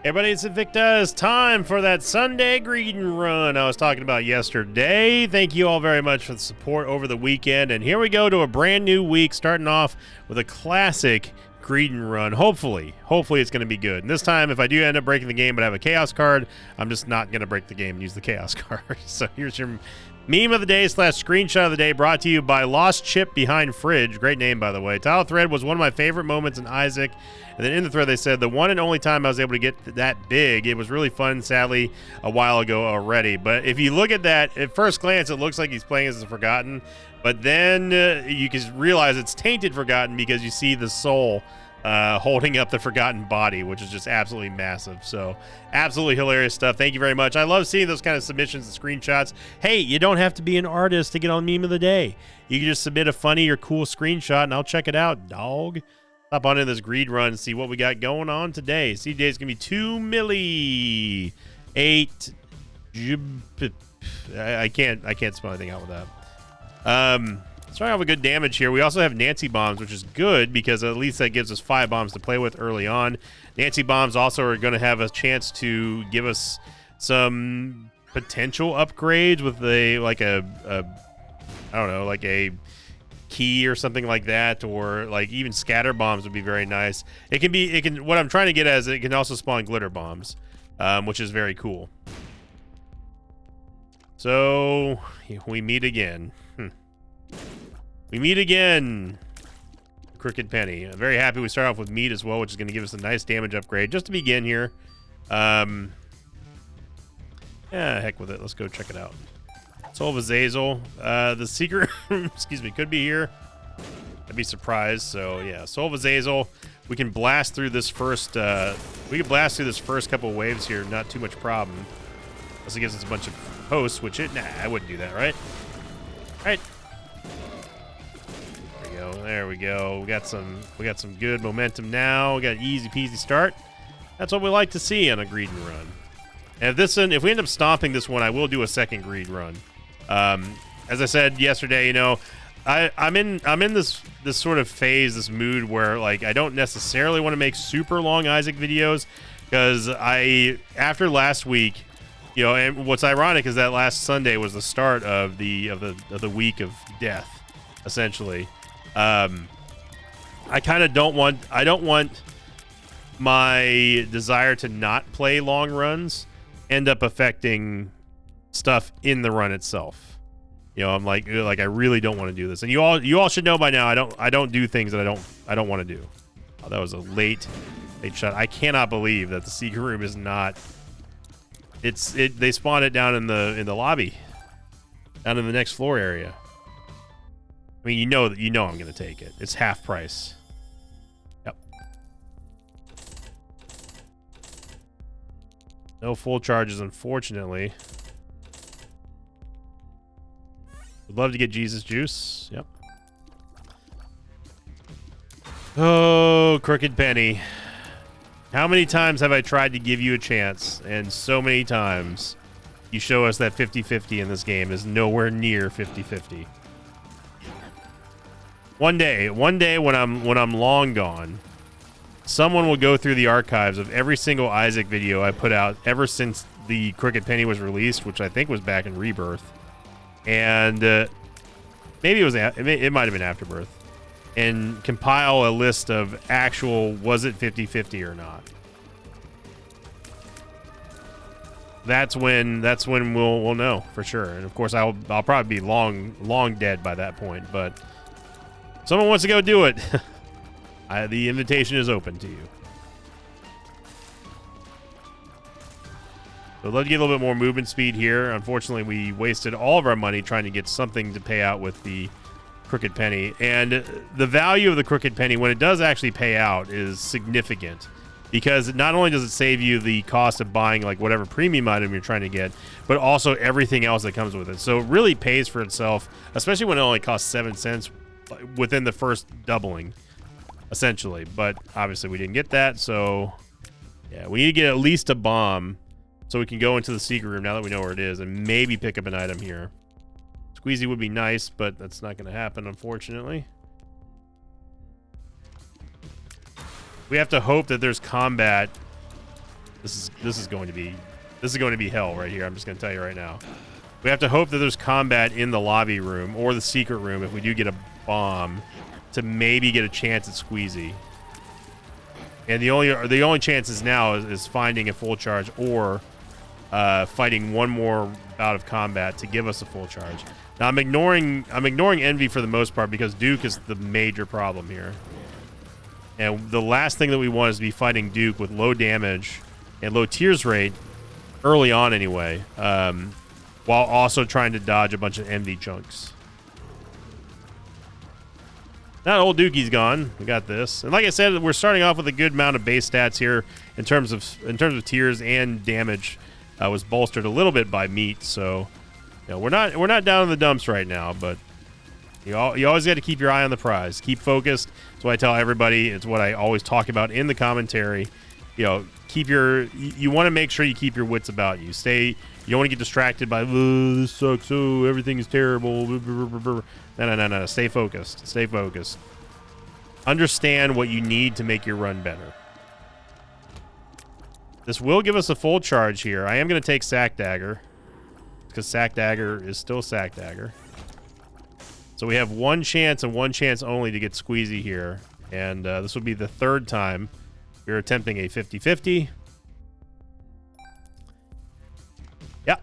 Everybody, it's Invicta. It's time for that Sunday greeting run I was talking about yesterday. Thank you all very much for the support over the weekend. And here we go to a brand new week, starting off with a classic greeting run. Hopefully it's going to be good. And this time, if I do end up breaking the game but I have a chaos card, I'm just not going to break the game and use the chaos card. So here's your meme of the day / screenshot of the day, brought to you by Lost Chip Behind Fridge. Great name, by the way. Title thread was one of my favorite moments in Isaac. And then in the thread, they said, the one and only time I was able to get that big. It was really fun, sadly, a while ago already. But if you look at that, at first glance, it looks like he's playing as a Forgotten. But then you can realize it's tainted Forgotten because you see the soul holding up the Forgotten body, which is just absolutely massive. So absolutely hilarious stuff. Thank you very much. I love seeing those kind of submissions and screenshots. Hey, you don't have to be an artist to get on Meme of the Day. You can just submit a funny or cool screenshot and I'll check it out, dog. Hop on in this greed run and see what we got going on today. CJ is going to be 2 milli. 8 I can't spell anything out with that. Starting off with good damage here. We also have Nancy bombs, which is good because at least that gives us 5 bombs to play with early on. Nancy bombs also are going to have a chance to give us some potential upgrades with a I don't know, like a key or something like that, or like even scatter bombs would be very nice. It can what I'm trying to get at is it can also spawn glitter bombs, which is very cool. So we meet again. We meet again. Crooked Penny. I'm very happy we start off with meat as well, which is going to give us a nice damage upgrade just to begin here. Yeah, heck with it. Let's go check it out. Soul of Azazel. The secret excuse me, could be here. I'd be surprised. So yeah, Soul of Azazel. We can blast through this first couple waves here, not too much problem. Unless it gives us a bunch of hosts, which I wouldn't do that, right? Right. There we go. We got some good momentum now. We got an easy peasy start. That's what we like to see on a greed run. And if we end up stomping this one, I will do a second greed run. As I said yesterday, you know, I'm in this sort of phase, this mood where like I don't necessarily want to make super long Isaac videos because after last week, you know, and what's ironic is that last Sunday was the start of the week of death, essentially. I don't want my desire to not play long runs end up affecting stuff in the run itself. You know, I'm like I really don't want to do this. And you all should know by now I don't do things that I don't want to do. Oh, that was a late shot. I cannot believe that the secret room is not they spawned it down in the lobby, down in the next floor area. I mean, you know I'm going to take it. It's half price. Yep. No full charges, unfortunately. Would love to get Jesus Juice. Yep. Oh, Crooked Penny. How many times have I tried to give you a chance? And so many times you show us that 50-50 in this game is nowhere near 50-50. One day when I'm long gone, someone will go through the archives of every single Isaac video I put out ever since the Crooked Penny was released, which I think was back in Rebirth, and maybe it might have been Afterbirth, and compile a list of actual was it 50-50 or not. That's when we'll know for sure. And of course I'll probably be long dead by that point, but. Someone wants to go do it. The invitation is open to you. So I'd love to get a little bit more movement speed here. Unfortunately, we wasted all of our money trying to get something to pay out with the Crooked Penny. And the value of the Crooked Penny, when it does actually pay out, is significant. Because not only does it save you the cost of buying like whatever premium item you're trying to get, but also everything else that comes with it. So it really pays for itself, especially when it only costs 7 cents within the first doubling, essentially. But obviously we didn't get that, so yeah, we need to get at least a bomb so we can go into the secret room now that we know where it is and maybe pick up an item here. Squeezy would be nice, but that's not going to happen, unfortunately. We have to hope that there's combat This is going to be hell right here. I'm just going to tell you right now. We have to hope that there's combat in the lobby room or the secret room if we do get a bomb to maybe get a chance at Squeezy. And the only chances now is finding a full charge or fighting one more bout of combat to give us a full charge. Now I'm ignoring Envy for the most part because Duke is the major problem here. And the last thing that we want is to be fighting Duke with low damage and low tears rate early on anyway, while also trying to dodge a bunch of Envy chunks. Now old Dookie's gone. We got this. And like I said, we're starting off with a good amount of base stats here in terms of tears and damage. Was bolstered a little bit by meat, so you know, we're not down in the dumps right now, but you always got to keep your eye on the prize. Keep focused. That's what I tell everybody. It's what I always talk about in the commentary. You know, you want to make sure you keep your wits about you. You don't want to get distracted by, oh, this sucks, oh, everything is terrible. No. Stay focused. Stay focused. Understand what you need to make your run better. This will give us a full charge here. I am going to take Sack Dagger because Sack Dagger is still Sack Dagger. So we have one chance and one chance only to get Squeezy here. And this will be the third time we're attempting a 50-50. Yeah.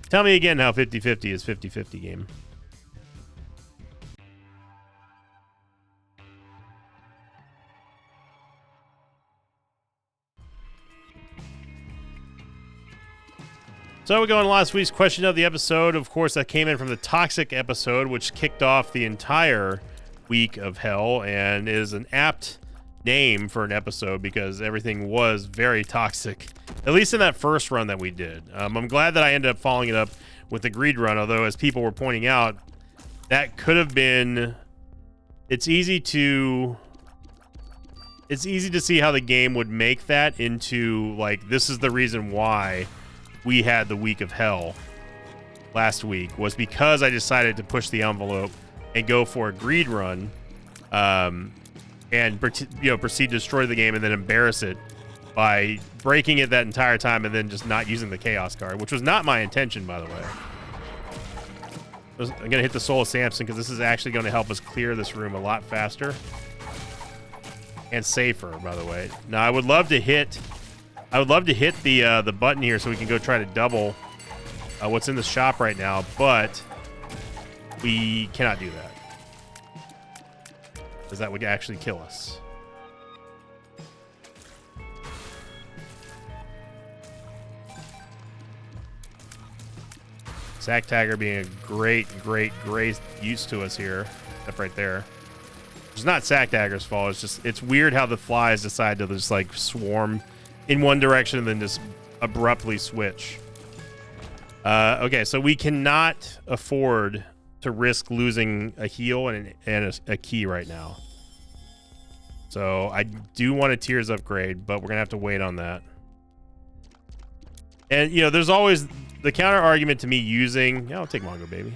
Tell me again how 50-50 is 50-50 game. So we're going to last week's question of the episode. Of course, that came in from the Toxic episode, which kicked off the entire week of hell and is an apt name for an episode because everything was very toxic, at least in that first run that we did. I'm glad that I ended up following it up with the greed run, although as people were pointing out, that could have been... It's easy to see how the game would make that into, like, this is the reason why we had the week of hell last week, was because I decided to push the envelope and go for a greed run, and proceed to destroy the game and then embarrass it by breaking it that entire time and then just not using the chaos card, which was not my intention, by the way. I'm gonna hit the Soul of Samson because this is actually going to help us clear this room a lot faster and safer, by the way. Now I would love to hit the button here so we can go try to double what's in the shop right now, but we cannot do that because that would actually kill us. Sack Tagger being a great use to us here, except right there. It's not Sack Dagger's fault. It's weird how the flies decide to just like swarm in one direction and then just abruptly switch. Okay, so we cannot afford to risk losing a heal and a key right now. So I do want a Tears upgrade, but we're gonna have to wait on that. And you know, there's always the counter argument to me using... Yeah, I'll take Mongo Baby.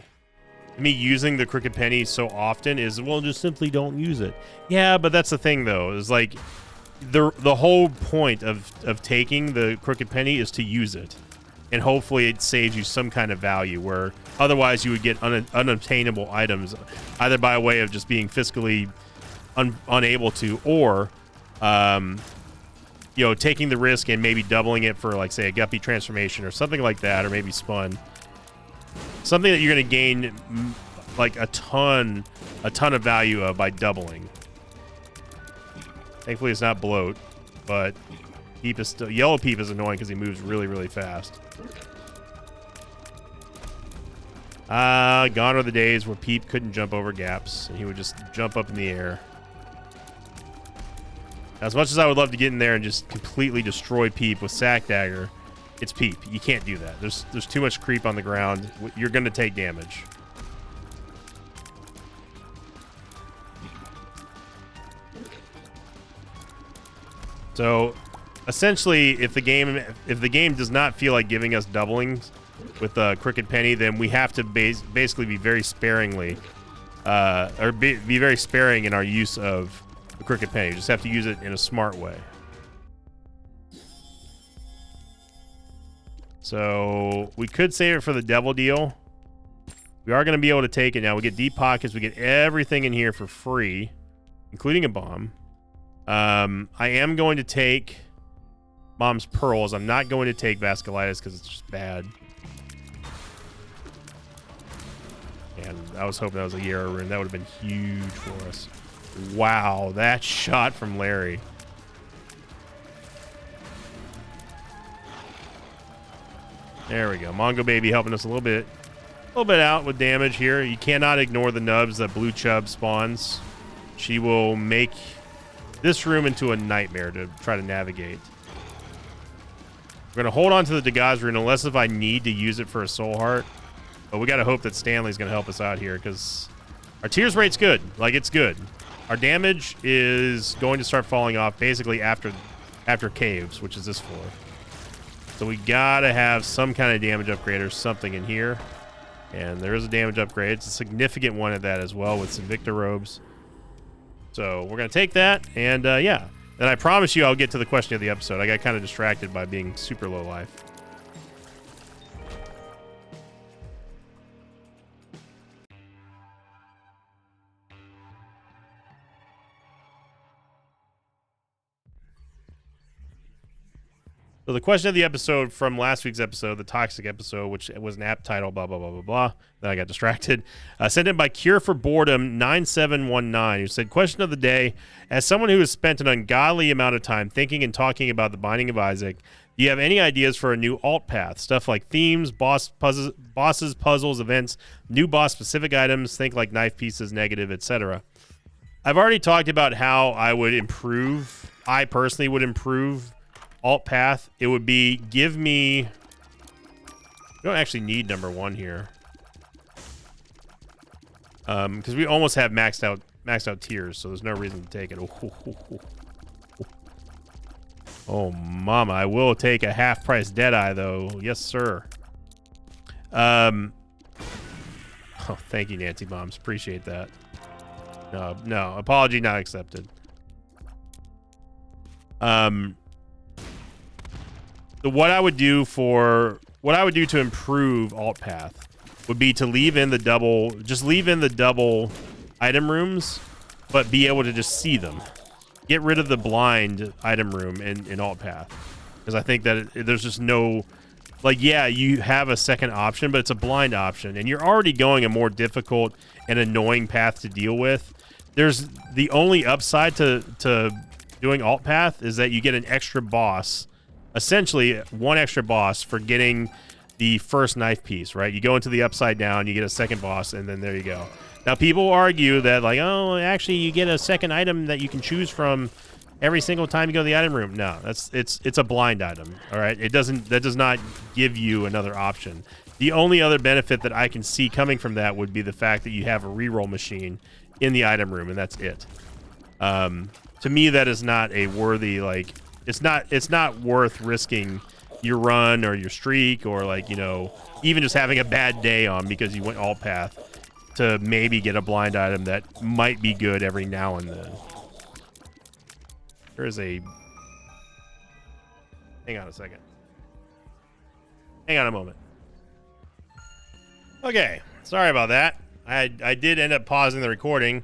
Me using the Crooked Penny so often is, well, just simply don't use it. Yeah, but that's the thing, though. Is like the whole point of taking the Crooked Penny is to use it, and hopefully it saves you some kind of value. Where otherwise you would get unobtainable items, either by way of just being fiscally unable to, or you know, taking the risk and maybe doubling it for, like, say, a Guppy transformation or something like that, or maybe Spun. Something that you're going to gain, like, a ton of value of by doubling. Thankfully, it's not Bloat, but Peep is still... Yellow Peep is annoying because he moves really fast. Gone are the days where Peep couldn't jump over gaps, and he would just jump up in the air. As much as I would love to get in there and just completely destroy Peep with Sack Dagger, it's Peep. You can't do that. There's too much creep on the ground. You're going to take damage. So, essentially, if the game does not feel like giving us doublings with Crooked Penny, then we have to basically be very sparingly, or be very sparing in our use of the Crooked Penny. You just have to use it in a smart way. So we could save it for the devil deal. We are going to be able to take it now. We get deep pockets. We get everything in here for free, including a bomb. I am going to take Mom's Pearls. I'm not going to take Vasculitis because it's just bad. And I was hoping that was a Yarrow rune. That would have been huge for us. Wow, that shot from Larry. There we go. Mongo Baby helping us a little bit out with damage here. You cannot ignore the nubs that Blue Chub spawns. She will make this room into a nightmare to try to navigate. We're going to hold on to the Dagaz rune unless if I need to use it for a Soul Heart. But we got to hope that Stanley's going to help us out here because our tears rate's good. Like, it's good. Our damage is going to start falling off basically after caves, which is this floor. So we got to have some kind of damage upgrade or something in here. And there is a damage upgrade. It's a significant one at that as well with some Victor robes. So we're going to take that. And yeah. And I promise you I'll get to the question of the episode. I got kind of distracted by being super low life. So the question of the episode from last week's episode, the Toxic episode, which was an app title, blah, blah, blah, blah, blah. Then I got distracted. Sent in by Cure for Boredom 9719, who said, question of the day, as someone who has spent an ungodly amount of time thinking and talking about the Binding of Isaac, do you have any ideas for a new alt path? Stuff like themes, bosses, puzzles, events, new boss-specific items, think like knife pieces, negative, etc. I've already talked about how I personally would improve alt path. It would be give me, we don't actually need number 1 here because we almost have maxed out tiers, so there's no reason to take it. Oh mama, I will take a half price Deadeye though. Yes sir. Oh, thank you Nancy Bombs, appreciate that. No apology not accepted. What I would do to improve alt path would be to leave in the double item rooms, but be able to just see them. Get rid of the blind item room in alt path, because I think that there's just no, like, yeah, you have a second option, but it's a blind option, and you're already going a more difficult and annoying path to deal with. There's the only upside to doing alt path is that you get an extra boss. Essentially, one extra boss for getting the first knife piece, right? You go into the upside down, you get a second boss, and then there you go. Now, people argue that, like, oh, actually, you get a second item that you can choose from every single time you go to the item room. No, it's a blind item, all right? That does not give you another option. The only other benefit that I can see coming from that would be the fact that you have a reroll machine in the item room, and that's it. To me, that is not a worthy, like, it's not worth risking your run or your streak or, like, you know, even just having a bad day on because you went alt path to maybe get a blind item that might be good every now and then. There is a... Hang on a second. Hang on a moment. Okay, sorry about that. I did end up pausing the recording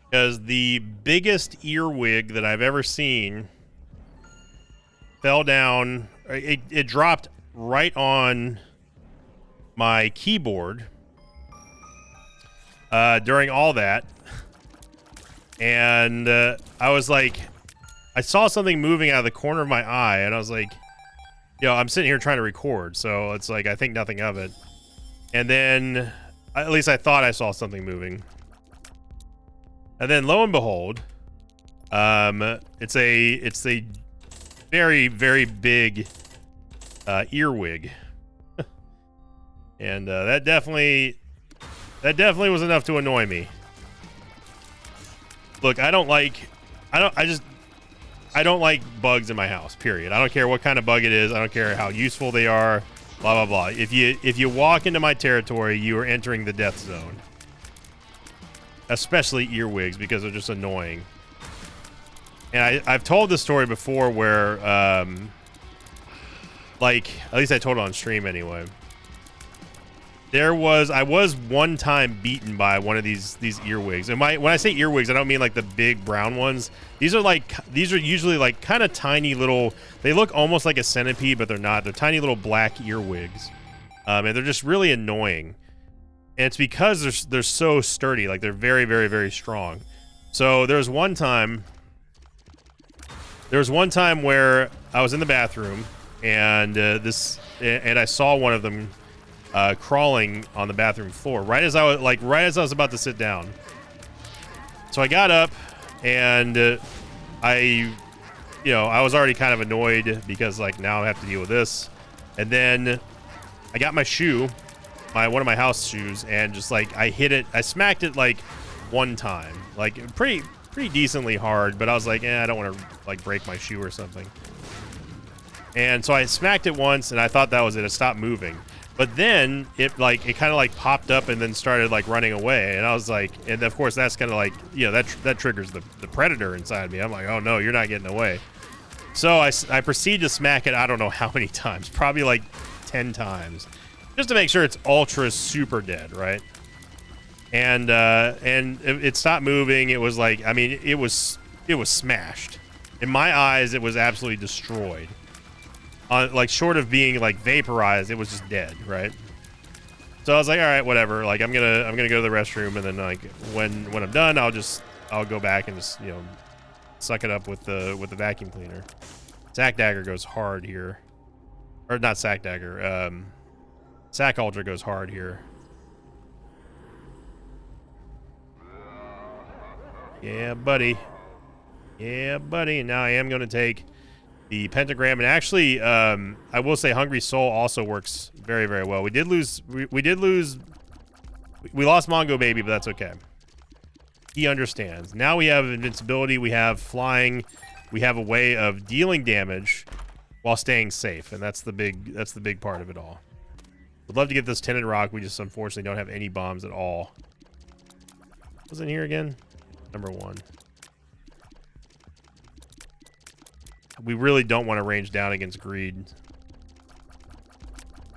because the biggest earwig that I've ever seen fell down. It dropped right on my keyboard during all that, and I was like, I saw something moving out of the corner of my eye, and I was like, you know, I'm sitting here trying to record, so it's like I think nothing of it, and then at least I thought I saw something moving, and then lo and behold, it's a very, very big earwig. And that definitely was enough to annoy me. Look, I don't like bugs in my house, period. I don't care what kind of bug it is. I don't care how useful they are, blah, blah, blah. If you walk into my territory, you are entering the death zone. Especially earwigs, because they're just annoying. And I've told this story before where like, at least I told it on stream anyway. I was one time beaten by one of these earwigs. And when I say earwigs, I don't mean like the big brown ones. These are usually like kind of tiny little, they look almost like a centipede, but they're not. They're tiny little black earwigs. And they're just really annoying. And it's because they're so sturdy, like they're very, very, very strong. So there was one time where I was in the bathroom and I saw one of them crawling on the bathroom floor right as I was about to sit down. So I got up and I was already kind of annoyed because like now I have to deal with this. And then I got my shoe, one of my house shoes, and just like I smacked it like one time, like pretty decently hard, but I was like, I don't want to like break my shoe or something. And so I smacked it once and I thought that was it. It stopped moving. But then it kind of like popped up and then started like running away. And I was like, and of course that's kind of like, that triggers the predator inside me. I'm like, oh no, you're not getting away. So I proceed to smack it. I don't know how many times, probably like 10 times, just to make sure it's ultra super dead, right? And it stopped moving. It was like, I mean, it was smashed. In my eyes, it was absolutely destroyed. Like short of being like vaporized, it was just dead, right? So I was like, all right, whatever. Like I'm gonna go to the restroom, and then like when I'm done, I'll go back and just suck it up with the vacuum cleaner. Sack Dagger goes hard here, or not Sack Dagger. Sack Ultra goes hard here. Yeah, buddy. Yeah, buddy. And now I am gonna take the pentagram, and actually, I will say Hungry Soul also works very, very well. We lost Mongo Baby, but that's okay. He understands. Now we have invincibility, we have flying, we have a way of dealing damage while staying safe, and that's the big part of it all. Would love to get this Tinted Rock. We just unfortunately don't have any bombs at all. What's in here again? Number 1. We really don't want to range down against greed.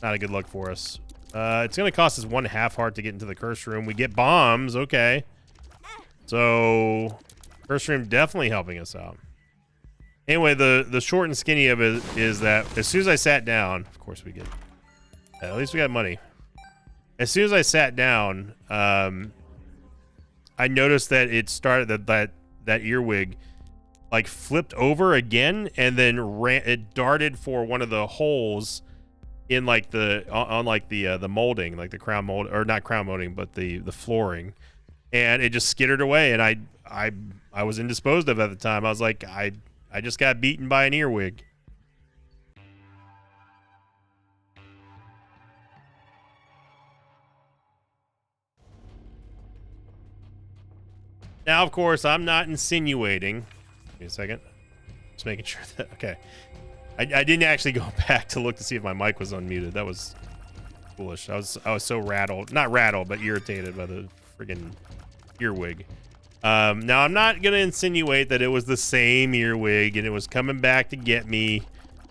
Not a good look for us. It's going to cost us 1/2 heart to get into the curse room. We get bombs. Okay. So, curse room definitely helping us out. Anyway, the short and skinny of it is that as soon as I sat down, of course we get, at least we got money. As soon as I sat down, I noticed that it started, that earwig like flipped over again, and then it darted for one of the holes in like the molding, like the crown mold, or not crown molding, but the flooring, and it just skittered away. And I was indisposed of at the time. I was like, I just got beaten by an earwig. Now, of course, I'm not insinuating. Give me a second. Just making sure that, okay. I didn't actually go back to look to see if my mic was unmuted. That was foolish. I was so rattled, not rattled, but irritated by the friggin' earwig. Now I'm not gonna insinuate that it was the same earwig and it was coming back to get me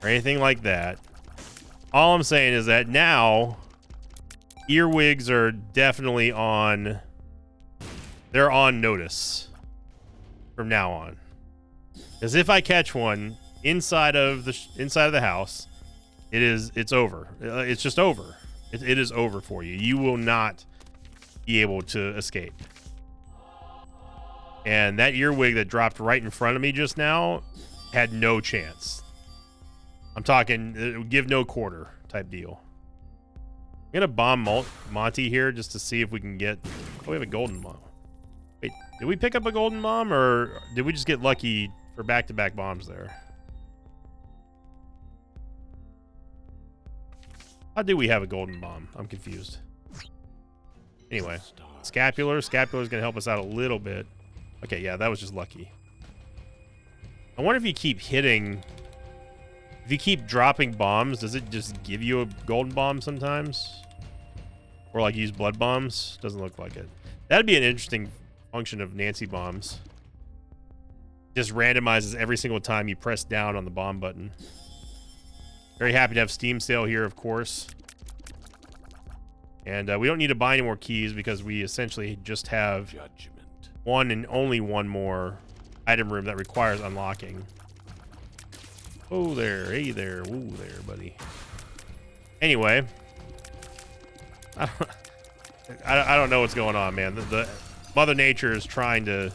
or anything like that. All I'm saying is that now earwigs are definitely on. They're on notice from now on. Because if I catch one inside of the house, it's over. It's just over. It is over for you. You will not be able to escape. And that earwig that dropped right in front of me just now had no chance. I'm talking give no quarter type deal. I'm gonna bomb Monty here just to see if we can get. Oh, we have a golden bomb. Wait, did we pick up a golden bomb, or did we just get lucky for back-to-back bombs there? How do we have a golden bomb? I'm confused. Anyway, scapular. Scapular is going to help us out a little bit. Okay, yeah, that was just lucky. I wonder if you keep hitting... If you keep dropping bombs, does it just give you a golden bomb sometimes? Or like use blood bombs? Doesn't look like it. That'd be an interesting function of Nancy bombs. Just randomizes every single time you press down on the bomb button. Very happy to have Steam Sale here, of course. And we don't need to buy any more keys because we essentially just have one and only one more item room that requires unlocking. Oh there, hey there, woo there, buddy. Anyway, I don't know what's going on, man. The Mother Nature is trying to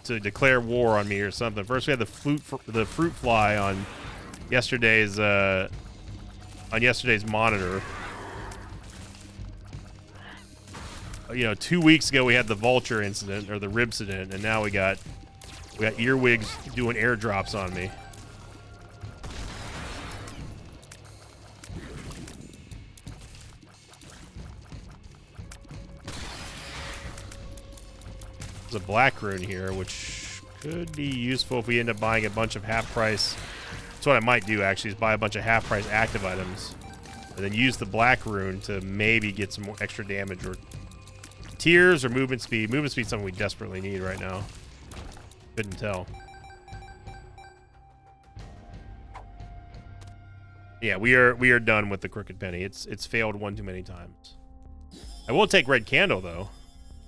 declare war on me or something. First we had the fruit fly on yesterday's monitor. You know, 2 weeks ago we had the vulture incident or the ribcident, and now we got earwigs doing airdrops on me. There's a black rune here, which could be useful if we end up buying a bunch of half-price. That's what I might do, actually, is buy a bunch of half-price active items, and then use the black rune to maybe get some more extra damage or tears or movement speed. Movement speed is something we desperately need right now. Couldn't tell. Yeah, we are done with the Crooked Penny. It's failed one too many times. I will take Red Candle though,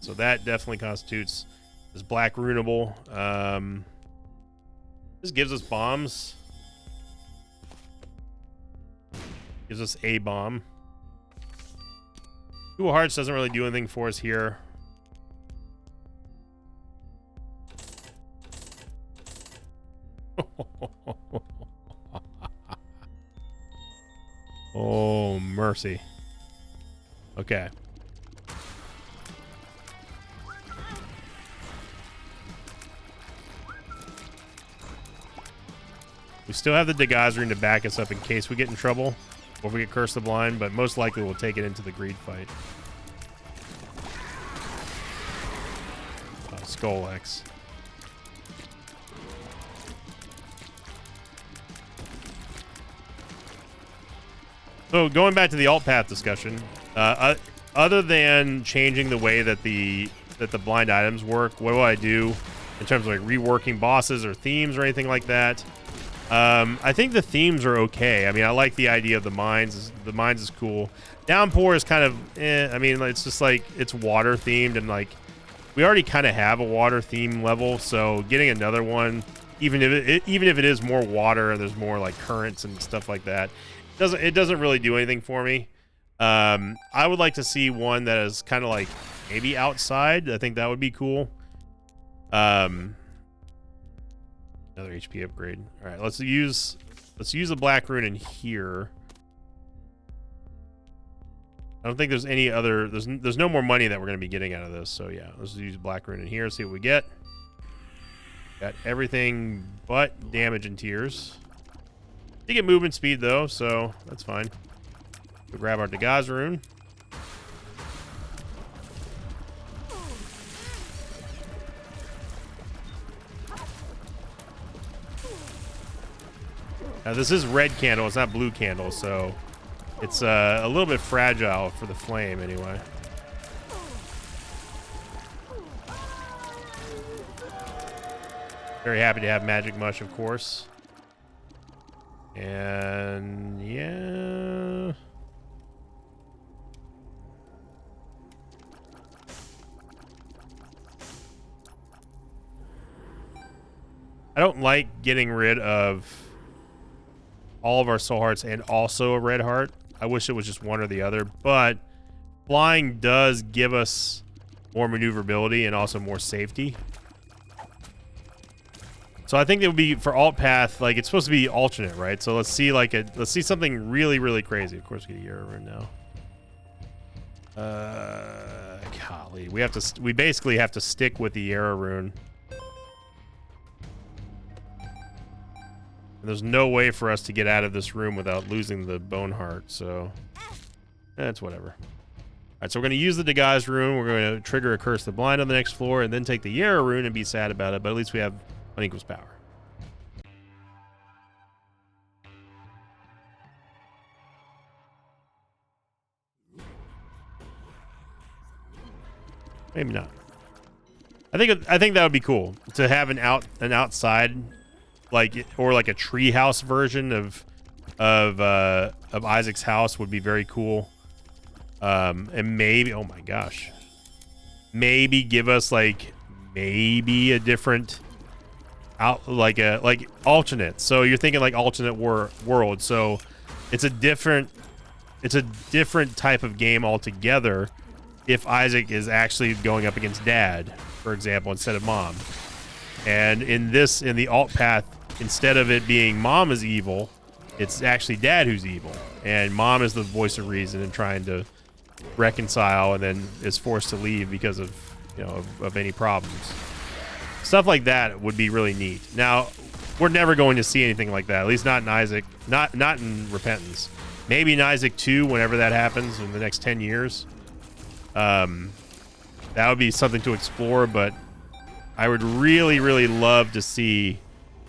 so that definitely constitutes this black runeable. This gives us bombs. Gives us a bomb. Two of Hearts doesn't really do anything for us here. Oh, mercy. Okay. We still have the Dagaz rune to back us up in case we get in trouble or if we get Curse the Blind, but most likely we'll take it into the greed fight. Oh, Skull X. So going back to the alt path discussion, other than changing the way that the blind items work, what do I do in terms of like reworking bosses or themes or anything like that? I think the themes are okay. I mean, I like the idea of the mines. The mines is cool. Downpour is kind of, I mean, it's just like it's water themed, and like we already kind of have a water theme level, so getting another one, even if it is more water and there's more like currents and stuff like that, it doesn't really do anything for me. I would like to see one that is kind of like maybe outside. I think that would be cool. Another HP upgrade. All right, let's use the black rune in here. I don't think there's any other. There's no more money that we're gonna be getting out of this. So yeah, let's use black rune in here. See what we get. Got everything but damage and tears. You get movement speed though, so that's fine. We'll grab our Dagaz rune. Now this is red candle, it's not blue candle, so it's a little bit fragile for the flame anyway. Very happy to have Magic Mush, of course. And yeah. I don't like getting rid of all of our soul hearts and also a red heart. I wish it was just one or the other, but flying does give us more maneuverability and also more safety. So I think it would be for alt path, like it's supposed to be alternate, right? So let's see something really, really crazy. Of course, we get a Euro rune now. Golly, we basically have to stick with the Euro rune. And there's no way for us to get out of this room without losing the bone heart, so that's whatever. All right, so we're going to use the Dagaz rune. We're going to trigger a Curse the Blind on the next floor, and then take the Yarrow rune and be sad about it. But at least we have unequals power. Maybe not. I think that would be cool to have an outside, like, or like a treehouse version of of Isaac's house would be very cool. And maybe, oh my gosh, maybe give us like maybe a different like alternate. So you're thinking like alternate world. So it's a different type of game altogether if Isaac is actually going up against Dad, for example, instead of Mom. And in the alt path, instead of it being Mom is evil, it's actually Dad who's evil, and Mom is the voice of reason and trying to reconcile, and then is forced to leave because of, you know, of any problems. Stuff like that would be really neat. Now, we're never going to see anything like that, at least not in Isaac, not in Repentance. Maybe in Isaac 2, whenever that happens in the next 10 years. That would be something to explore, but I would really, really love to see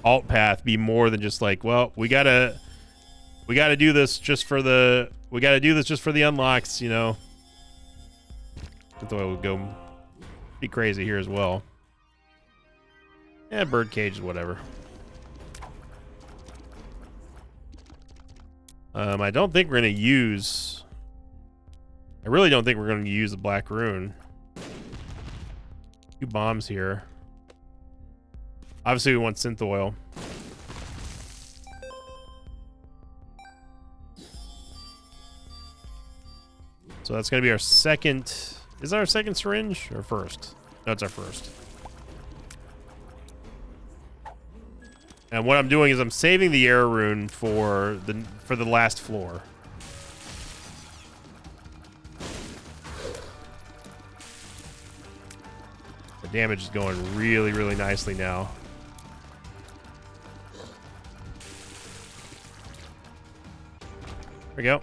alt path be more than just like, well, we gotta do this just for the unlocks, you know. Although I would go be crazy here as well. Yeah, birdcage is whatever. I don't think we're gonna use. I really don't think we're gonna use the Black Rune. 2 bombs here. Obviously, we want synth oil. So that's going to be our second. Is that our second syringe or first? No, it's our first. And what I'm doing is I'm saving the air rune for the last floor. The damage is going really, really nicely now. There we go.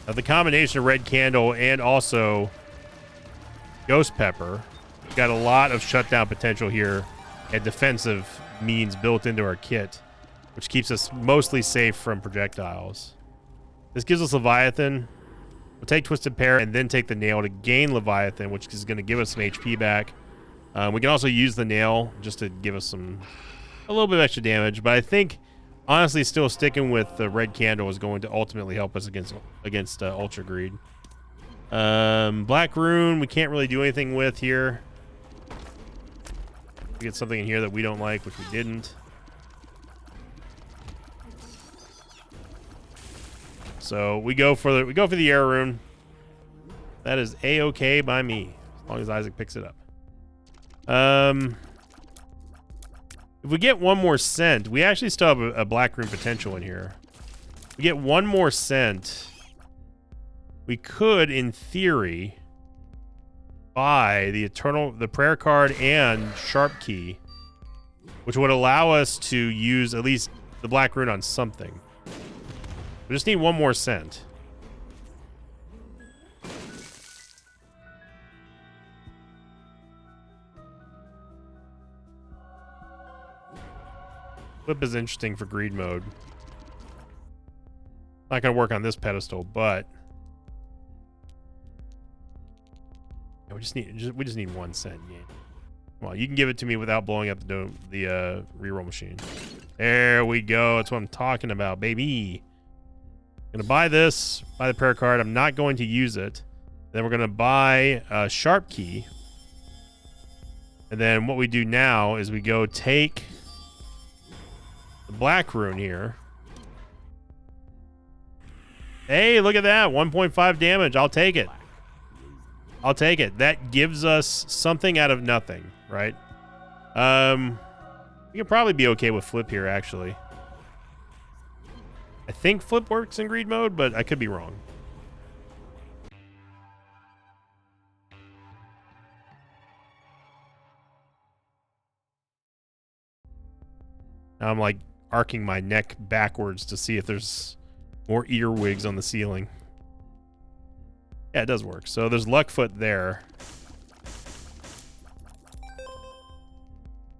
Now the combination of Red Candle and also Ghost Pepper got a lot of shutdown potential here and defensive means built into our kit, which keeps us mostly safe from projectiles. This gives us Leviathan. We'll take Twisted Pair and then take the nail to gain Leviathan, which is going to give us some HP back. We can also use the nail just to give us a little bit of extra damage, but I think honestly still sticking with the Red Candle is going to ultimately help us against Ultra Greed. Black Rune we can't really do anything with here. We get something in here that we don't like, which we didn't. So we go for the Air Rune. That is A-okay by me, as long as Isaac picks it up. If we get one more scent, we actually still have a Black Rune potential in here. If we get one more scent, we could, in theory, buy the prayer card and Sharp Key, which would allow us to use at least the Black Rune on something. We just need one more scent. Flip is interesting for greed mode. Not gonna work on this pedestal, but yeah, we just need one cent. Yeah. Well, you can give it to me without blowing up the reroll machine. There we go. That's what I'm talking about, baby. Gonna buy this, buy the prayer card. I'm not going to use it. Then we're gonna buy a Sharp Key. And then what we do now is we go take the Black Rune here. Hey, look at that. 1.5 damage. I'll take it. I'll take it. That gives us something out of nothing, right? We could probably be okay with Flip here, actually. I think Flip works in greed mode, but I could be wrong. Now I'm like arcing my neck backwards to see if there's more earwigs on the ceiling. Yeah, it does work. So there's Luckfoot there.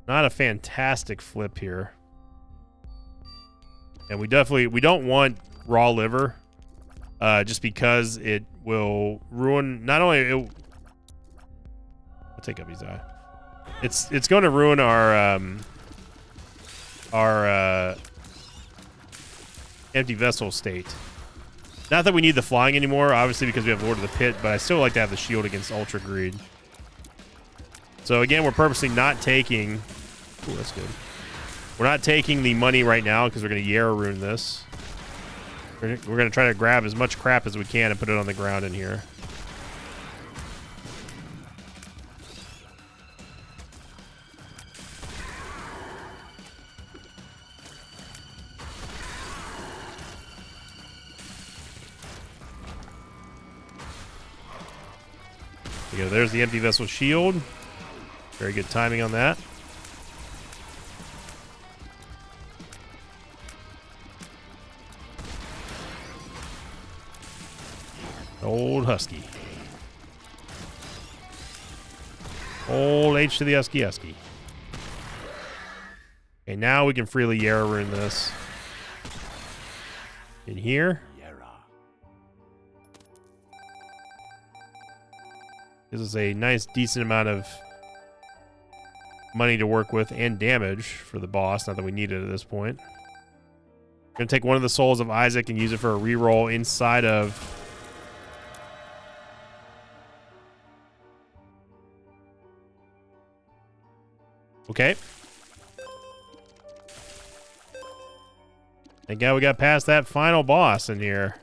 Not a fantastic Flip here. And we don't want raw liver, just because it will ruin, not only I'll take up his eye. it's going to ruin our empty vessel state. Not that we need the flying anymore, obviously, because we have Lord of the Pit, but I still like to have the shield against Ultra Greed. So again, we're purposely not taking... Ooh, that's good. We're not taking the money right now because we're going to Yara Rune this. We're going to try to grab as much crap as we can and put it on the ground in here. There you go. There's the empty vessel shield. Very good timing on that. Old Husky. Old H to the Husky Husky. Okay, now we can freely Yara Rune this. In here. This is a nice, decent amount of money to work with and damage for the boss. Not that we need it at this point. I'm going to take one of the souls of Isaac and use it for a reroll inside of... Okay. Thank God we got past that final boss in here.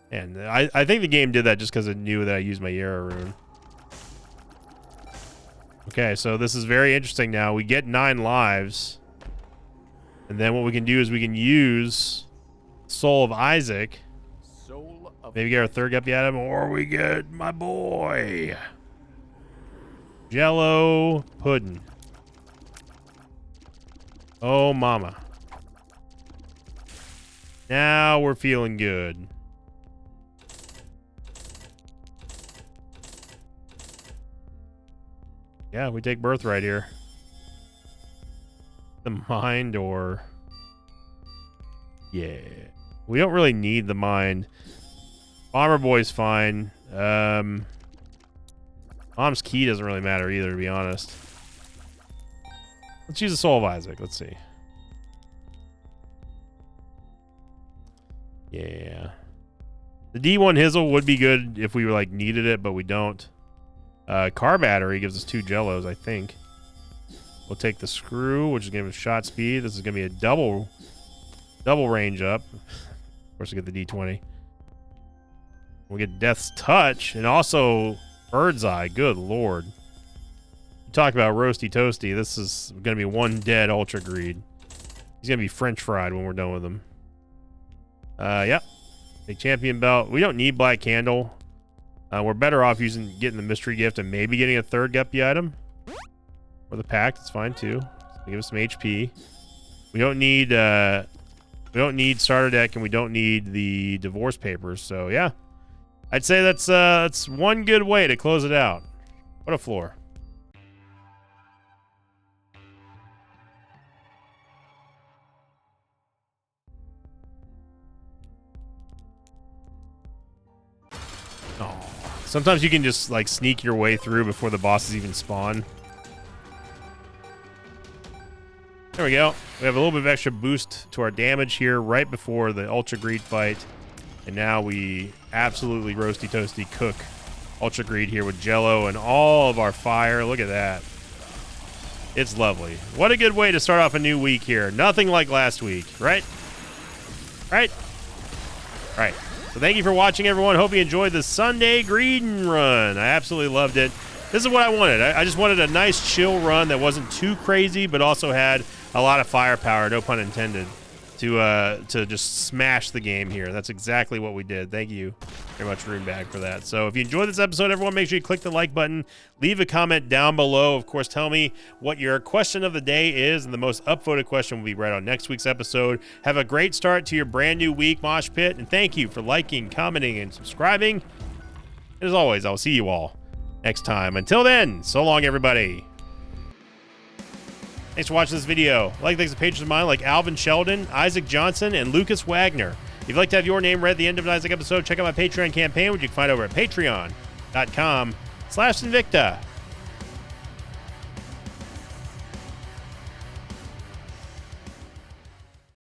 And I think the game did that just because it knew that I used my Yara Rune. Okay, so this is very interesting now. We get 9 lives. And then what we can do is we can use Soul of Isaac. Maybe get our third guppy at him, or we get my boy. Jello Puddin'. Oh, mama. Now we're feeling good. Yeah, we take Birthright here. The mind or... Yeah. We don't really need the mind. Bomber Boy's fine. Mom's Key doesn't really matter either, to be honest. Let's use the Soul of Isaac. Let's see. Yeah. The D1 Hizzle would be good if we like needed it, but we don't. Car battery gives us 2 Jellos, I think. We'll take the screw, which is going to give us shot speed. This is going to be a double range up. Of course, we get the D20. We get Death's Touch and also Bird's Eye. Good lord. You talk about roasty toasty. This is going to be one dead Ultra Greed. He's going to be French fried when we're done with him. Yep. Big champion belt. We don't need Black Candle. We're better off getting the mystery gift and maybe getting a third guppy item. Or the pack. That's fine too. Give us some HP. We don't need starter deck, and we don't need the divorce papers. So yeah, I'd say that's one good way to close it out. What a floor. Sometimes you can just like sneak your way through before the bosses even spawn. There we go. We have a little bit of extra boost to our damage here right before the Ultra Greed fight. And now we absolutely roasty toasty cook Ultra Greed here with Jello and all of our fire. Look at that. It's lovely. What a good way to start off a new week here. Nothing like last week, right? Right? Right. So thank you for watching, everyone. Hope you enjoyed the Sunday Greedin' run. I absolutely loved it. This is what I wanted. I just wanted a nice chill run that wasn't too crazy, but also had a lot of firepower, no pun intended, to just smash the game here. That's exactly what we did. Thank you very much, Runebag, for that. So if you enjoyed this episode, everyone, make sure you click the like button. Leave a comment down below. Of course, tell me what your question of the day is, and the most upvoted question will be read on next week's episode. Have a great start to your brand new week, Mosh Pit, and thank you for liking, commenting, and subscribing. And as always, I'll see you all next time. Until then, so long, everybody. Thanks for watching this video. I'd like to thank some patrons of mine like Alvin Sheldon, Isaac Johnson, and Lucas Wagner. If you'd like to have your name read at the end of an Isaac episode, check out my Patreon campaign, which you can find over at patreon.com/Invicta.